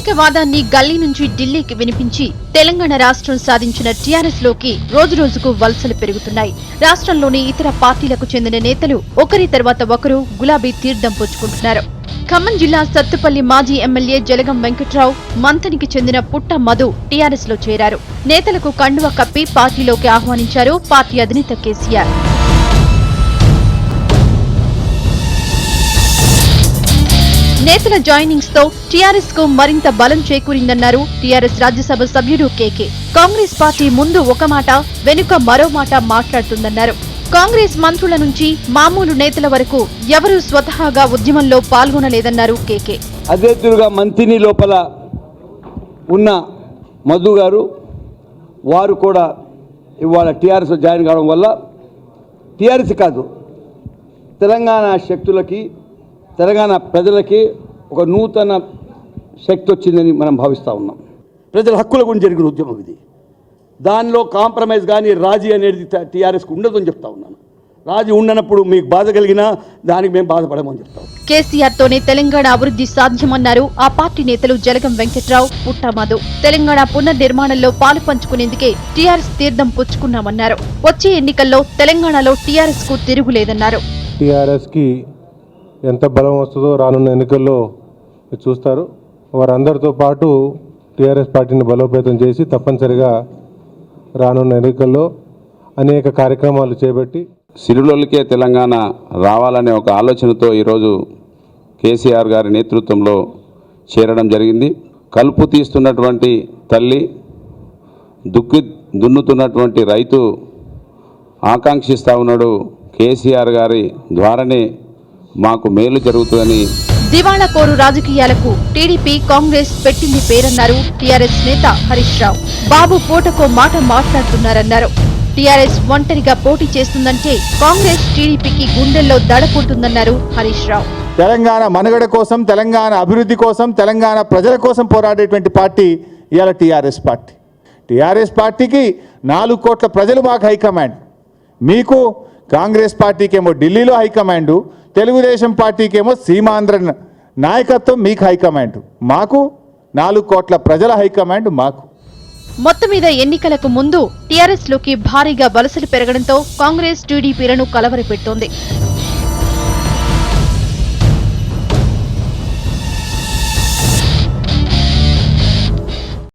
ప్రత్యేకవాదాన్ని గల్లీ నుంచి ఢిల్లీకి వినిపించి తెలంగాణ రాష్ట్రం సాధించిన టీఆర్ఎస్ లోకి రోజురోజుకు వలసలు పెరుగుతున్నాయి. రాష్ట్రంలోని ఇతర పార్టీలకు చెందిన నేతలు ఒకరి తర్వాత ఒకరు గులాబీ తీర్థం పుచ్చుకుంటున్నారు. ఖమ్మం జిల్లా సత్తుపల్లి మాజీ ఎమ్మెల్యే జలగం వెంకట్రావు, మంథనికి చెందిన పుట్ట మధు టీఆర్ఎస్ లో చేరారు. నేతలకు కండువ కప్పి పార్టీలోకి ఆహ్వానించారు పార్టీ అధినేత కేసీఆర్. నేతల జాయినింగ్స్ తో టీఆర్ఎస్ కు మరింత బలం చేకూరిందన్నారు టీఆర్ఎస్ రాజ్యసభ సభ్యుడు కేకే. కాంగ్రెస్ పార్టీ ముందు ఒక మాట, వెనుక మరో మాట మాట్లాడుతుందన్నారు. కాంగ్రెస్ మంత్రుల నుంచి మామూలు నేతల వరకు ఎవరూ స్వతహాగా ఉద్యమంలో పాల్గొనలేదన్నారు కేకే. అధ్యక్షులుగా మంత్రిని లోపల ఉన్న మధు గారు వారు కూడా ఇవాళ టీఆర్ఎస్ జాయిన్ కావడం వల్ల టీఆర్ఎస్ కాదు, తెలంగాణ శక్తులకి, తెలంగాణ ప్రజలకి ఒక నూతన శక్తి వచ్చిందని మనం భావిస్తూ ఉన్నాం. ప్రజల హక్కుల గురించి జరిగిన ఉద్యమం ఇది. దానిలో కాంప్రమైజ్ కానీ రాజీ అనేది టీఆర్ఎస్కి ఉండదు అని చెప్తా ఉన్నాను. రాజీ ఉండనప్పుడు మీకు బాధ కలిగినా దానికి మేము బాధపడమని చెప్తాం. కేసీఆర్ తోనే తెలంగాణ అభివృద్ధి సాధ్యమన్నారు ఆ పార్టీ నేతలు జలగం వెంకట్రావు, పుట్ట మధు. తెలంగాణ పునర్నిర్మాణంలో పాలు పంచుకునేందుకే టీఆర్ఎస్ తీర్థం పుచ్చుకున్నామన్నారు. వచ్చే ఎన్నికల్లో తెలంగాణలో టీఆర్ఎస్ కు తిరుగులేదన్నారు. టీఆర్ఎస్ కి ఎంత బలం వస్తుందో రానున్న ఎన్నికల్లో చూస్తారు. వారందరితో పాటు టీఆర్ఎస్ పార్టీని బలోపేతం చేసి తప్పనిసరిగా రానున్న ఎన్నికల్లో అనేక కార్యక్రమాలు చేపట్టి సిరులొల్లికే తెలంగాణ రావాలనే ఒక ఆలోచనతో ఈరోజు కేసీఆర్ గారి నేతృత్వంలో చేరడం జరిగింది. కలుపు తీస్తున్నటువంటి తల్లి, దున్నుతున్నటువంటి రైతు ఆకాంక్షిస్తూ ఉన్నాడు. కేసీఆర్ గారి ద్వారానే మాకు మేలు జరుగుతుందని. దివాళా కోరు రాజకీయాలకు టీడీపీ, కాంగ్రెస్ పెట్టింది పేరన్నారు టీఆర్ఎస్ నేత హరీష్ రావు. బాబు పూటకో మాట మాట్లాడుతున్నారన్నారు. టీఆర్ఎస్ ఒంటరిగా పోటీ చేస్తుందంటే కాంగ్రెస్, టీడీపీకి గుండెల్లో దడపుంటుందన్నారు హరీష్ రావు. తెలంగాణ మనుగడ కోసం, తెలంగాణ అభివృద్ధి కోసం, తెలంగాణ ప్రజల కోసం పోరాడేటువంటి పార్టీ ఇవాళ టీఆర్ఎస్ పార్టీ. టీఆర్ఎస్ పార్టీకి 4 కోట్ల ప్రజలు మాకు హైకమాండ్. మీకు కాంగ్రెస్ పార్టీకేమో ఢిల్లీలో హైకమాండు, తెలుగుదేశం పార్టీకేమో సీమాంధ్ర నాయకత్వం మీకు హైకమాండ్. మాకు 4 కోట్ల ప్రజల హైకమాండ్ మాకు. మొత్తం మీద ఎన్నికలకు ముందు టీఆర్ఎస్ లోకి భారీగా వలసలు పెరగడంతో కాంగ్రెస్, టీడీపీలను కలవరపెడుతోంది.